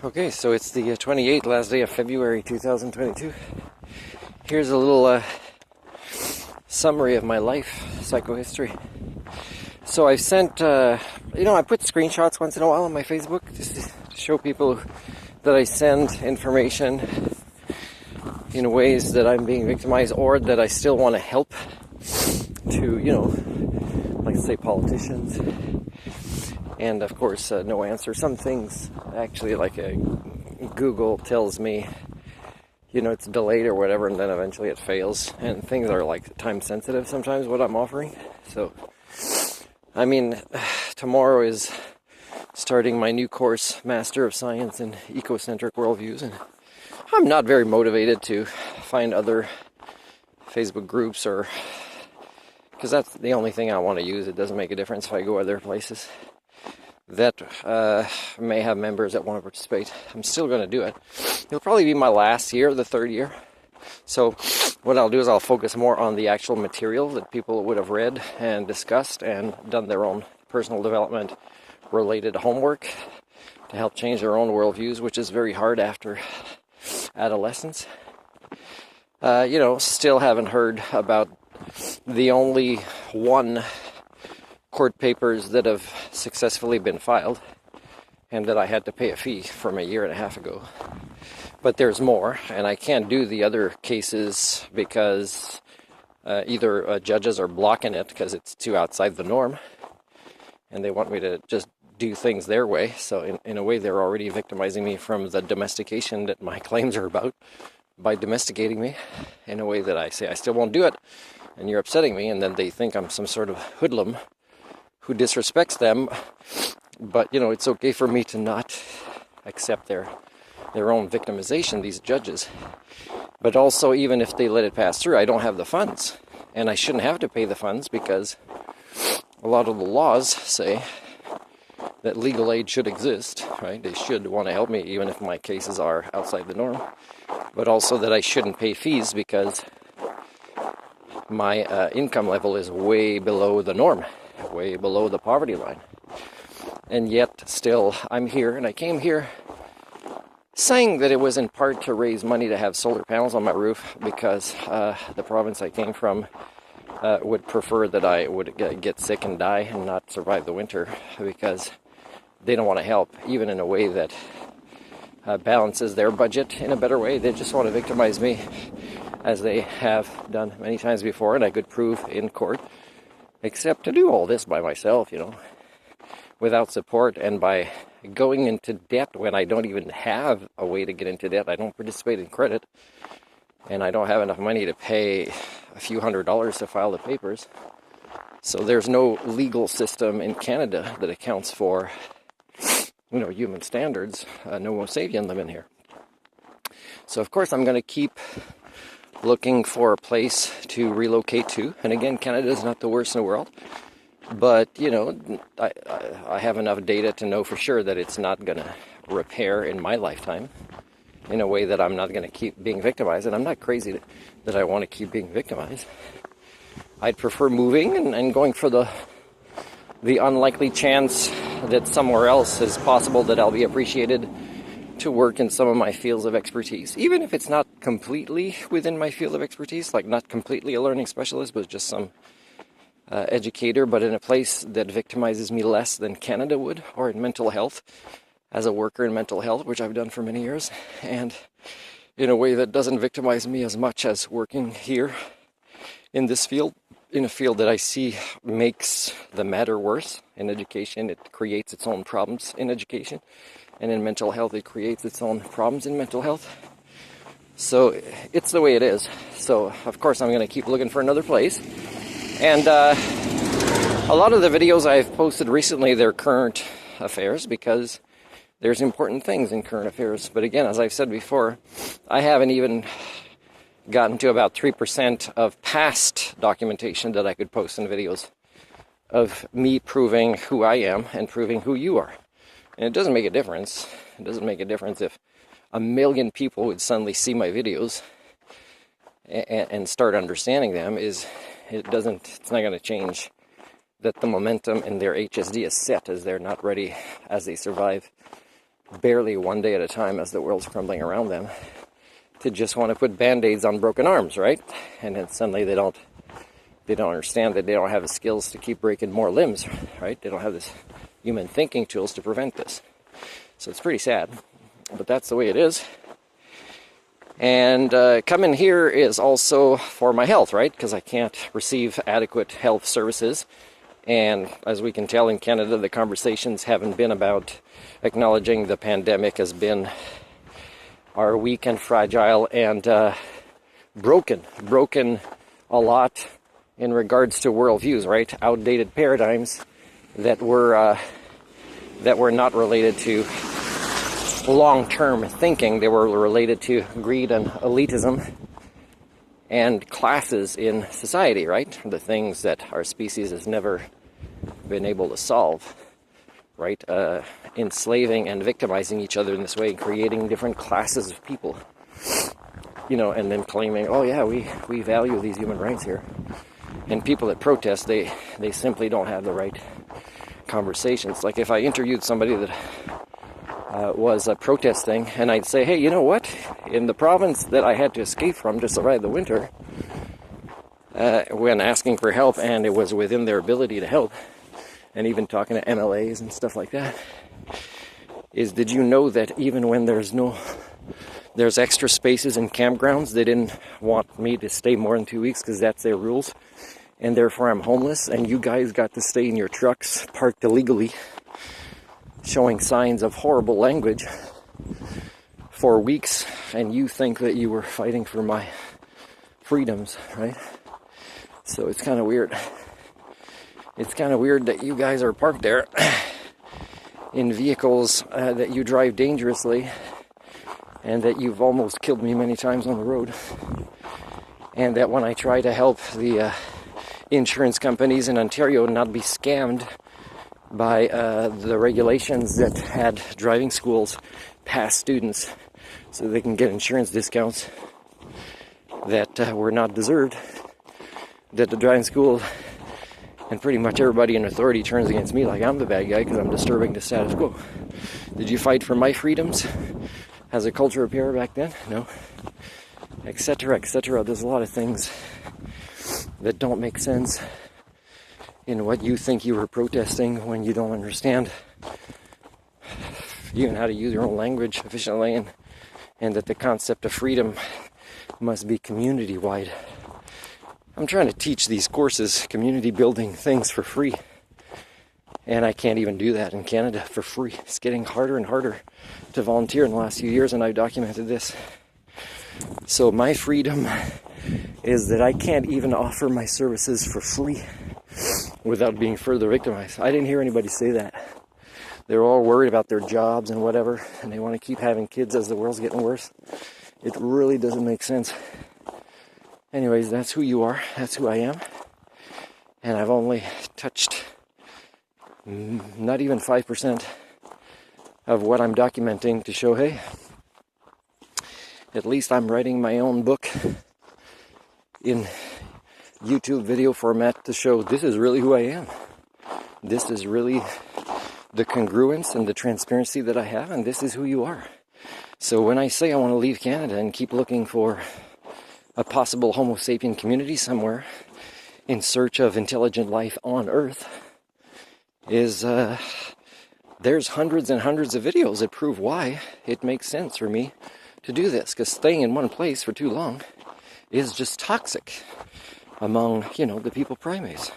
Okay, so it's the 28th, last day of February 2022. Here's a little summary of my life, psychohistory. So I've sent, I put screenshots once in a while on my Facebook just to show people that I send information in ways that I'm being victimized or that I still want to help to, like say politicians. And of course, no answer. Some things actually, like Google tells me, it's delayed or whatever, and then eventually it fails. And things are like time sensitive sometimes, what I'm offering. So, tomorrow is starting my new course, Master of Science in Ecocentric Worldviews. And I'm not very motivated to find other Facebook groups because that's the only thing I want to use. It doesn't make a difference if I go other places that may have members that want to participate. I'm still going to do it. It'll probably be my last year, the third year. So what I'll do is I'll focus more on the actual material that people would have read and discussed and done their own personal development related homework to help change their own worldviews, which is very hard after adolescence. Still haven't heard about the only one court papers that have successfully been filed and that I had to pay a fee from a year and a half ago. But there's more, and I can't do the other cases because either judges are blocking it because it's too outside the norm and they want me to just do things their way. So in a way they're already victimizing me from the domestication that my claims are about by domesticating me in a way that I say I still won't do it and you're upsetting me, and then they think I'm some sort of hoodlum who disrespects them. But it's okay for me to not accept their own victimization, these judges. But also, even if they let it pass through, I don't have the funds, and I shouldn't have to pay the funds because a lot of the laws say that legal aid should exist, right? They should want to help me even if my cases are outside the norm, but also that I shouldn't pay fees because my income level is way below the norm, way below the poverty line. And yet still I'm here, and I came here saying that it was in part to raise money to have solar panels on my roof because the province I came from would prefer that I would get sick and die and not survive the winter because they don't want to help, even in a way that balances their budget in a better way. They just want to victimize me, as they have done many times before, and I could prove in court, except to do all this by myself, without support and by going into debt when I don't even have a way to get into debt. I don't participate in credit, and I don't have enough money to pay a few $100s to file the papers. So there's no legal system in Canada that accounts for, human standards. No Homo sapien live in here. So of course I'm going to keep looking for a place to relocate to. And again, Canada is not the worst in the world. But, I have enough data to know for sure that it's not going to repair in my lifetime in a way that I'm not going to keep being victimized. And I'm not crazy that I want to keep being victimized. I'd prefer moving and going for the unlikely chance that somewhere else is possible that I'll be appreciated to work in some of my fields of expertise. Even if it's not completely within my field of expertise, like not completely a learning specialist, but just some educator, but in a place that victimizes me less than Canada would, or in mental health, as a worker in mental health, which I've done for many years, and in a way that doesn't victimize me as much as working here in this field, in a field that I see makes the matter worse. In education, it creates its own problems in education, and in mental health, it creates its own problems in mental health. So it's the way it is. So of course I'm going to keep looking for another place. And a lot of the videos I've posted recently, they're current affairs because there's important things in current affairs. But again, as I've said before, I haven't even gotten to about 3% of past documentation that I could post in videos of me proving who I am and proving who you are. And it doesn't make a difference. It doesn't make a difference if 1 million people would suddenly see my videos and start understanding them. It's not going to change that the momentum in their HSD is set, as they're not ready as they survive barely one day at a time as the world's crumbling around them, to just want to put band-aids on broken arms, right? And then suddenly they don't understand that they don't have the skills to keep breaking more limbs, right? They don't have this human thinking tools to prevent this. So it's pretty sad, but that's the way it is. And coming here is also for my health, right? Because I can't receive adequate health services. And as we can tell in Canada, the conversations haven't been about acknowledging the pandemic as being are weak and fragile and broken a lot in regards to worldviews, right? Outdated paradigms that were not related to long-term thinking. They were related to greed and elitism and classes in society, right? The things that our species has never been able to solve, right? Enslaving and victimizing each other in this way, creating different classes of people, and then claiming, oh yeah, we value these human rights here. And people that protest, they simply don't have the right conversations. Like if I interviewed somebody that was protesting, and I'd say, hey, you know what? In the province that I had to escape from to survive the winter, when asking for help, and it was within their ability to help, and even talking to MLAs and stuff like that, is did you know that even when there's extra spaces in campgrounds, they didn't want me to stay more than 2 weeks because that's their rules, and therefore I'm homeless, and you guys got to stay in your trucks parked illegally, showing signs of horrible language for weeks, and you think that you were fighting for my freedoms, right? So it's kind of weird. It's kind of weird that you guys are parked there in vehicles that you drive dangerously, and that you've almost killed me many times on the road, and that when I try to help the insurance companies in Ontario not be scammed by the regulations that had driving schools pass students so they can get insurance discounts that were not deserved, that the driving school and pretty much everybody in authority turns against me like I'm the bad guy because I'm disturbing the status quo. Did you fight for my freedoms as a culture repair back then? No. Etc., etc. There's a lot of things that don't make sense in what you think you were protesting when you don't understand even how to use your own language efficiently, and that the concept of freedom must be community-wide. I'm trying to teach these courses, community building things for free, and I can't even do that in Canada for free. It's getting harder and harder to volunteer in the last few years, and I've documented this. So my freedom is that I can't even offer my services for free without being further victimized. I didn't hear anybody say that. They're all worried about their jobs and whatever, and they want to keep having kids as the world's getting worse. It really doesn't make sense. Anyways, that's who you are. That's who I am. And I've only touched not even 5% of what I'm documenting to show, hey, at least I'm writing my own book in YouTube video format to show this is really who I am. This is really the congruence and the transparency that I have, and this is who you are. So when I say I want to leave Canada and keep looking for a possible Homo sapien community somewhere in search of intelligent life on Earth, is there's hundreds and hundreds of videos that prove why it makes sense for me to do this, because staying in one place for too long is just toxic among, the people primates.